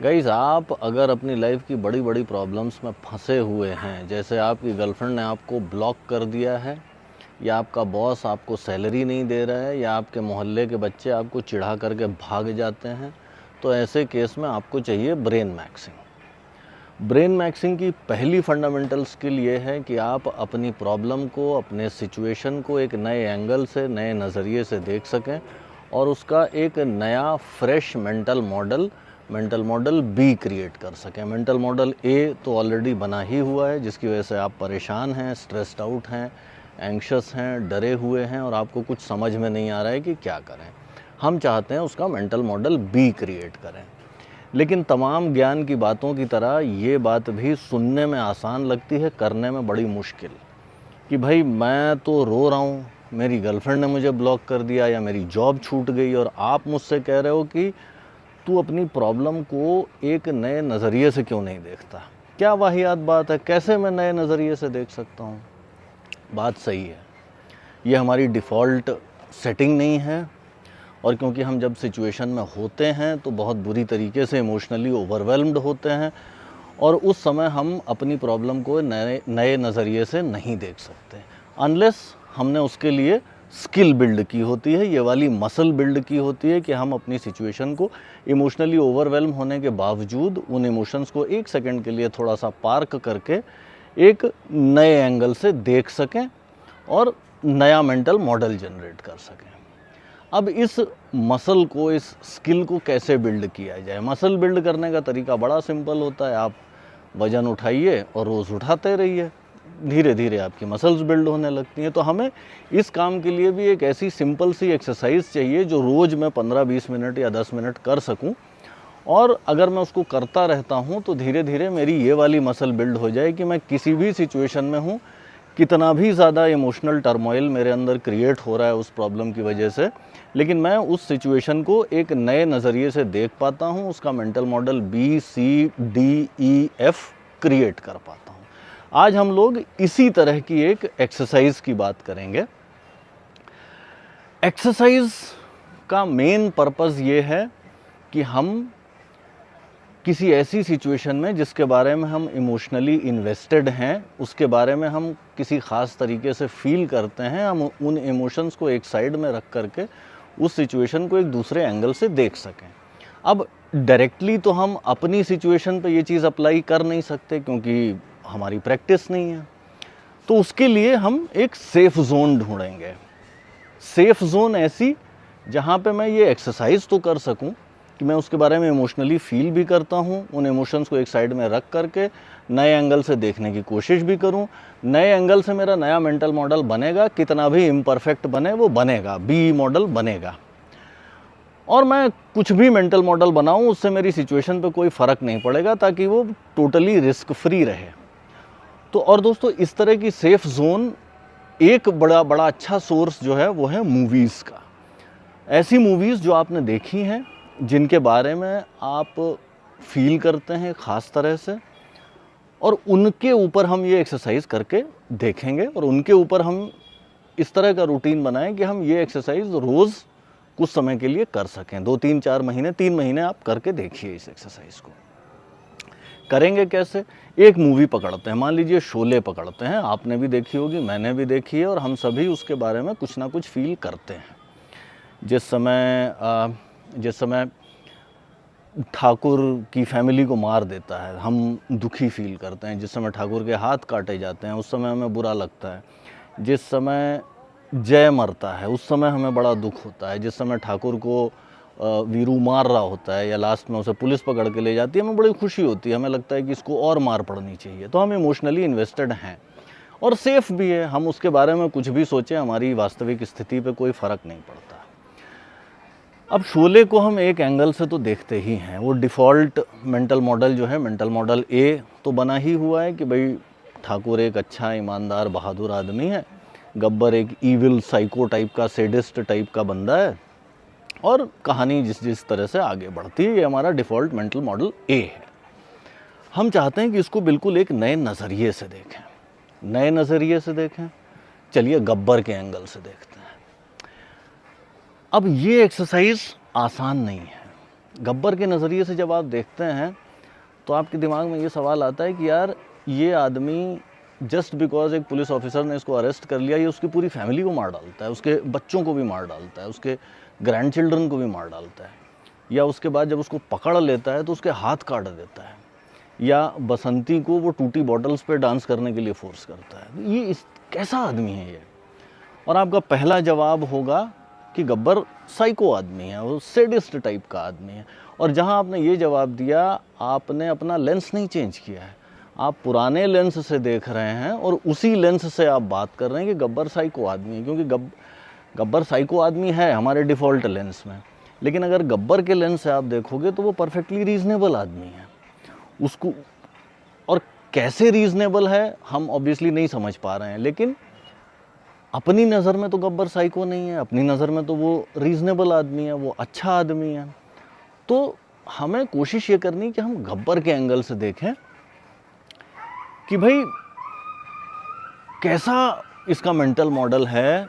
Guys, आप अगर अपनी लाइफ की बड़ी बड़ी प्रॉब्लम्स में फंसे हुए हैं, जैसे आपकी गर्लफ्रेंड ने आपको ब्लॉक कर दिया है, या आपका बॉस आपको सैलरी नहीं दे रहा है, या आपके मोहल्ले के बच्चे आपको चिढ़ा करके भाग जाते हैं, तो ऐसे केस में आपको चाहिए ब्रेन मैक्सिंग। ब्रेन मैक्सिंग की पहली फंडामेंटल स्किल ये है कि आप अपनी प्रॉब्लम को, अपने सिचुएशन को एक नए एंगल से, नए नज़रिए से देख सकें और उसका एक नया fresh mental model be create कर सकें। मेंटल मॉडल ए तो ऑलरेडी बना ही हुआ है, जिसकी वजह से आप परेशान हैं, स्ट्रेस्ड आउट हैं, एंग्शियस हैं, डरे हुए हैं और आपको कुछ समझ में नहीं आ रहा है कि क्या करें। हम चाहते हैं उसका मेंटल मॉडल बी क्रिएट करें। लेकिन तमाम ज्ञान की बातों की तरह ये बात भी सुनने में आसान लगती है, करने में बड़ी मुश्किल। कि भाई मैं तो रो रहा हूँ, मेरी गर्लफ्रेंड ने मुझे ब्लॉक कर दिया या मेरी जॉब छूट गई, और आप मुझसे कह रहे हो कि तू अपनी प्रॉब्लम को एक नए नज़रिए से क्यों नहीं देखता। क्या वाहियात बात है, कैसे मैं नए नज़रिए से देख सकता हूँ। बात सही है, ये हमारी डिफ़ॉल्ट सेटिंग नहीं है, और क्योंकि हम जब सिचुएशन में होते हैं तो बहुत बुरी तरीके से इमोशनली ओवरवेल्म्ड होते हैं, और उस समय हम अपनी प्रॉब्लम को नए नज़रिए से नहीं देख सकते अनलेस हमने उसके लिए स्किल बिल्ड की होती है, ये वाली मसल बिल्ड की होती है कि हम अपनी सिचुएशन को इमोशनली ओवरवेल्म होने के बावजूद उन इमोशंस को एक सेकंड के लिए थोड़ा सा पार्क करके एक नए एंगल से देख सकें और नया मेंटल मॉडल जनरेट कर सकें। अब इस मसल को, इस स्किल को कैसे बिल्ड किया जाए। मसल बिल्ड करने का तरीका बड़ा सिंपल होता है। आप वज़न उठाइए और रोज़ उठाते रहिए, धीरे धीरे आपकी मसल्स बिल्ड होने लगती हैं। तो हमें इस काम के लिए भी एक ऐसी सिंपल सी एक्सरसाइज चाहिए जो रोज़ मैं 15-20 मिनट या 10 मिनट कर सकूं, और अगर मैं उसको करता रहता हूं तो धीरे धीरे मेरी ये वाली मसल बिल्ड हो जाए कि मैं किसी भी सिचुएशन में हूं, कितना भी ज़्यादा इमोशनल टर्मोइल मेरे अंदर क्रिएट हो रहा है उस प्रॉब्लम की वजह से, लेकिन मैं उस सिचुएशन को एक नए नज़रिए से देख पाता हूं, उसका मेंटल मॉडल BCDEF क्रिएट कर पाता हूं। आज हम लोग इसी तरह की एक एक्सरसाइज की बात करेंगे। एक्सरसाइज का मेन पर्पस ये है कि हम किसी ऐसी सिचुएशन में जिसके बारे में हम इमोशनली इन्वेस्टेड हैं, उसके बारे में हम किसी ख़ास तरीके से फील करते हैं, हम उन इमोशंस को एक साइड में रख करके उस सिचुएशन को एक दूसरे एंगल से देख सकें। अब डायरेक्टली तो हम अपनी सिचुएशन पे ये चीज़ अप्लाई कर नहीं सकते क्योंकि हमारी प्रैक्टिस नहीं है, तो उसके लिए हम एक सेफ़ जोन ढूंढेंगे। सेफ़ जोन ऐसी जहाँ पे मैं ये एक्सरसाइज तो कर सकूं कि मैं उसके बारे में इमोशनली फील भी करता हूँ, उन इमोशंस को एक साइड में रख करके नए एंगल से देखने की कोशिश भी करूँ। नए एंगल से मेरा नया मेंटल मॉडल बनेगा, कितना भी इम्परफेक्ट बने वो बनेगा, बी मॉडल बनेगा। और मैं कुछ भी मेंटल मॉडल बनाऊँ, उससे मेरी सिचुएशन पे कोई फ़र्क नहीं पड़ेगा, ताकि वो टोटली रिस्क फ्री रहे। तो और दोस्तों, इस तरह की सेफ़ जोन एक बड़ा अच्छा सोर्स जो है वो है मूवीज़ का। ऐसी मूवीज़ जो आपने देखी हैं, जिनके बारे में आप फील करते हैं ख़ास तरह से, और उनके ऊपर हम ये एक्सरसाइज करके देखेंगे, और उनके ऊपर हम इस तरह का रूटीन बनाएं कि हम ये एक्सरसाइज रोज़ कुछ समय के लिए कर सकें। 2-3-4 महीने, 3 महीने आप करके देखिए इस एक्सरसाइज को। करेंगे कैसे? एक मूवी पकड़ते हैं, मान लीजिए शोले पकड़ते हैं, आपने भी देखी होगी, मैंने भी देखी है, और हम सभी उसके बारे में कुछ ना कुछ फील करते हैं। जिस समय ठाकुर की फैमिली को मार देता है, हम दुखी फील करते हैं। जिस समय ठाकुर के हाथ काटे जाते हैं, उस समय हमें बुरा लगता है। जिस समय जय मरता है, उस समय हमें बड़ा दुख होता है। जिस समय ठाकुर को वीरू मार रहा होता है या लास्ट में उसे पुलिस पकड़ के ले जाती है, हमें बड़ी खुशी होती है, हमें लगता है कि इसको और मार पड़नी चाहिए। तो हम इमोशनली इन्वेस्टेड हैं और सेफ़ भी है। हम उसके बारे में कुछ भी सोचें, हमारी वास्तविक स्थिति पे कोई फ़र्क नहीं पड़ता। अब शोले को हम एक एंगल से तो देखते ही हैं। वो डिफ़ॉल्ट मेंटल मॉडल जो है, मेंटल मॉडल ए तो बना ही हुआ है कि भाई ठाकुर एक अच्छा, ईमानदार, बहादुर आदमी है, गब्बर एक ईविल साइको टाइप का, सैडिस्ट टाइप का बंदा है, और कहानी जिस तरह से आगे बढ़ती है, ये हमारा डिफ़ॉल्ट मेंटल मॉडल ए है। हम चाहते हैं कि इसको बिल्कुल एक नए नज़रिए से देखें। नए नज़रिए से देखें, चलिए गब्बर के एंगल से देखते हैं। अब ये एक्सरसाइज आसान नहीं है, गब्बर के नज़रिए से जब आप देखते हैं तो आपके दिमाग में ये सवाल आता है कि यार ये आदमी जस्ट बिकॉज एक पुलिस ऑफिसर ने इसको अरेस्ट कर लिया, ये उसकी पूरी फैमिली को मार डालता है, उसके बच्चों को भी मार डालता है, उसके ग्रैंड चिल्ड्रन को भी मार डालता है, या उसके बाद जब उसको पकड़ लेता है तो उसके हाथ काट देता है, या बसंती को वो टूटी बॉटल्स पे डांस करने के लिए फोर्स करता है। ये कैसा आदमी है ये? और आपका पहला जवाब होगा कि गब्बर साइको आदमी है, वो सैडिस्ट टाइप का आदमी है। और जहां आपने ये जवाब दिया, आपने अपना लेंस नहीं चेंज किया है, आप पुराने लेंस से देख रहे हैं और उसी लेंस से आप बात कर रहे हैं कि गब्बर साइको आदमी है। क्योंकि गब्बर साइको आदमी है हमारे डिफ़ॉल्ट लेंस में, लेकिन अगर गब्बर के लेंस से आप देखोगे तो वो परफेक्टली रीज़नेबल आदमी है। उसको और कैसे रीज़नेबल है हम ऑब्वियसली नहीं समझ पा रहे हैं, लेकिन अपनी नज़र में तो गब्बर साइको नहीं है, अपनी नज़र में तो वो रीज़नेबल आदमी है, वो अच्छा आदमी है। तो हमें कोशिश ये करनी कि हम गब्बर के एंगल से देखें कि भाई कैसा इसका मेंटल मॉडल है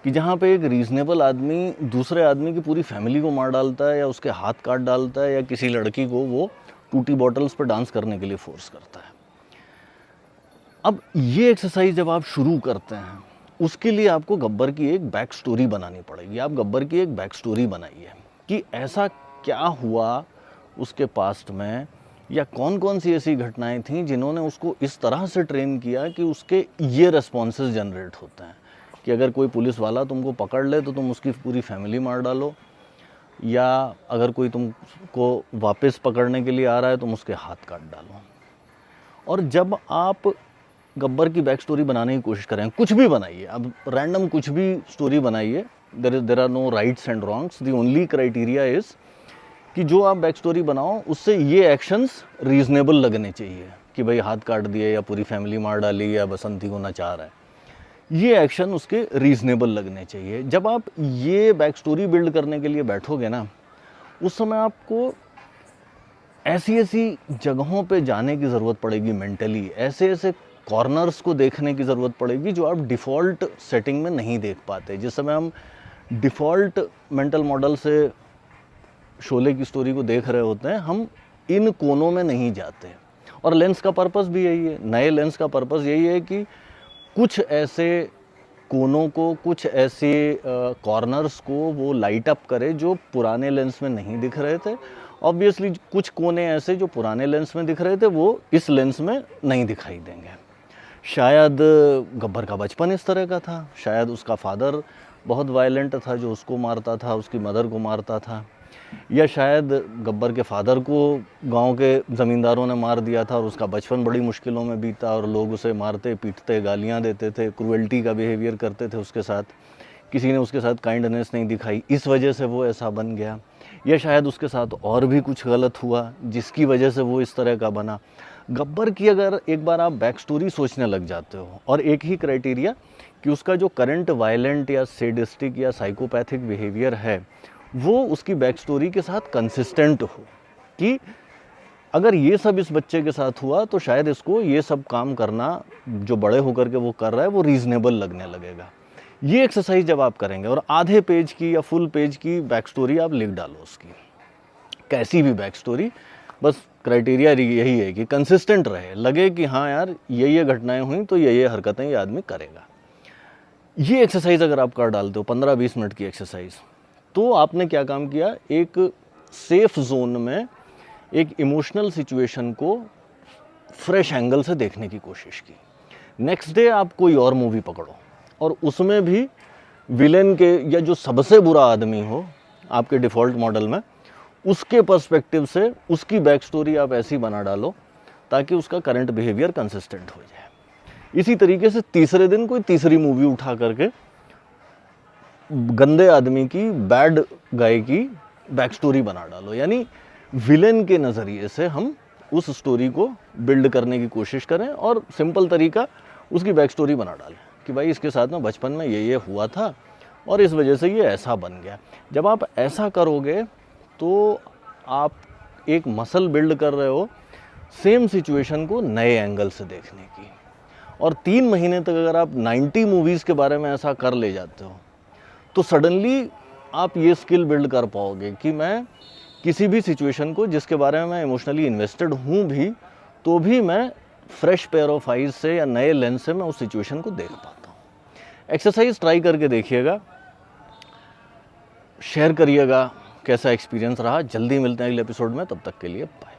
कि जहाँ पे एक रीज़नेबल आदमी दूसरे आदमी की पूरी फैमिली को मार डालता है, या उसके हाथ काट डालता है, या किसी लड़की को वो टूटी बॉटल्स पर डांस करने के लिए फोर्स करता है। अब ये एक्सरसाइज जब आप शुरू करते हैं, उसके लिए आपको गब्बर की एक बैक स्टोरी बनानी पड़ेगी। आप गब्बर की एक बैक स्टोरी बनाइए कि ऐसा क्या हुआ उसके पास्ट में, या कौन कौन सी ऐसी घटनाएं थीं जिन्होंने उसको इस तरह से ट्रेन किया कि उसके ये रेस्पॉन्सेज जनरेट होते हैं कि अगर कोई पुलिस वाला तुमको पकड़ ले तो तुम उसकी पूरी फैमिली मार डालो, या अगर कोई तुमको वापस पकड़ने के लिए आ रहा है तुम उसके हाथ काट डालो। और जब आप गब्बर की बैक स्टोरी बनाने की कोशिश करें, कुछ भी बनाइए, अब रैंडम कुछ भी स्टोरी बनाइए, there are no rights and wrongs, the only criteria is कि जो आप बैक स्टोरी बनाओ उससे ये एक्शंस रीज़नेबल लगने चाहिए कि भाई हाथ काट दिए, या पूरी फैमिली मार डाली, या बसंती को नचा रहा है, ये एक्शन उसके रीज़नेबल लगने चाहिए। जब आप ये बैक स्टोरी बिल्ड करने के लिए बैठोगे ना, उस समय आपको ऐसी ऐसी जगहों पे जाने की ज़रूरत पड़ेगी मेंटली, ऐसे ऐसे कॉर्नर्स को देखने की ज़रूरत पड़ेगी जो आप डिफ़ॉल्ट सेटिंग में नहीं देख पाते। जिस समय हम डिफ़ॉल्ट मेंटल मॉडल से शोले की स्टोरी को देख रहे होते हैं, हम इन कोनों में नहीं जाते। और लेंस का पर्पस भी यही है, नए लेंस का पर्पस यही है कि कुछ ऐसे कोनों को, कुछ ऐसे कॉर्नर्स को वो लाइट अप करे जो पुराने लेंस में नहीं दिख रहे थे। ऑब्वियसली कुछ कोने ऐसे जो पुराने लेंस में दिख रहे थे वो इस लेंस में नहीं दिखाई देंगे। शायद गब्बर का बचपन इस तरह का था, शायद उसका फादर बहुत वायलेंट था जो उसको मारता था, उसकी मदर को मारता था, या शायद गब्बर के फादर को गांव के ज़मींदारों ने मार दिया था और उसका बचपन बड़ी मुश्किलों में बीता और लोग उसे मारते पीटते गालियां देते थे, क्रूएल्टी का बिहेवियर करते थे उसके साथ, किसी ने उसके साथ काइंडनेस नहीं दिखाई, इस वजह से वो ऐसा बन गया। या शायद उसके साथ और भी कुछ गलत हुआ जिसकी वजह से वो इस तरह का बना। गब्बर की अगर एक बार आप बैक स्टोरी सोचने लग जाते हो, और एक ही क्राइटेरिया कि उसका जो करंट वायलेंट या सेडिस्टिक या साइकोपैथिक बिहेवियर है वो उसकी बैक स्टोरी के साथ कंसिस्टेंट हो, कि अगर ये सब इस बच्चे के साथ हुआ तो शायद इसको ये सब काम करना जो बड़े होकर के वो कर रहा है वो रीज़नेबल लगने लगेगा। ये एक्सरसाइज जब आप करेंगे और आधे पेज की या फुल पेज की बैक स्टोरी आप लिख डालो उसकी, कैसी भी बैक स्टोरी, बस क्राइटेरिया यही है कि कंसिस्टेंट रहे, लगे कि हाँ यार ये घटनाएं हुई तो ये हरकतें ये आदमी करेगा। ये एक्सरसाइज अगर आप कर डालते हो 15-20 मिनट की एक्सरसाइज, तो आपने क्या काम किया, एक सेफ जोन में एक इमोशनल सिचुएशन को फ्रेश एंगल से देखने की कोशिश की। नेक्स्ट डे आप कोई और मूवी पकड़ो और उसमें भी विलेन के या जो सबसे बुरा आदमी हो आपके डिफ़ॉल्ट मॉडल में, उसके पर्सपेक्टिव से उसकी बैक स्टोरी आप ऐसी बना डालो ताकि उसका करंट बिहेवियर कंसिस्टेंट हो जाए। इसी तरीके से तीसरे दिन कोई तीसरी मूवी उठा करके गंदे आदमी की, बैड गाय की बैक स्टोरी बना डालो, यानी विलेन के नज़रिए से हम उस स्टोरी को बिल्ड करने की कोशिश करें। और सिंपल तरीका, उसकी बैक स्टोरी बना डालें कि भाई इसके साथ में बचपन में ये हुआ था और इस वजह से ये ऐसा बन गया। जब आप ऐसा करोगे तो आप एक मसल बिल्ड कर रहे हो सेम सिचुएशन को नए एंगल से देखने की। और 3 महीने तक अगर आप 90 मूवीज़ के बारे में ऐसा कर ले जाते हो तो सडनली आप ये स्किल बिल्ड कर पाओगे कि मैं किसी भी सिचुएशन को जिसके बारे में मैं इमोशनली इन्वेस्टेड हूँ भी, तो भी मैं फ्रेश पेयर ऑफ आइज से या नए लेंस से मैं उस सिचुएशन को देख पाता हूँ। एक्सरसाइज ट्राई करके देखिएगा, शेयर करिएगा कैसा एक्सपीरियंस रहा। जल्दी मिलते हैं अगले एपिसोड में, तब तक के लिए बाय।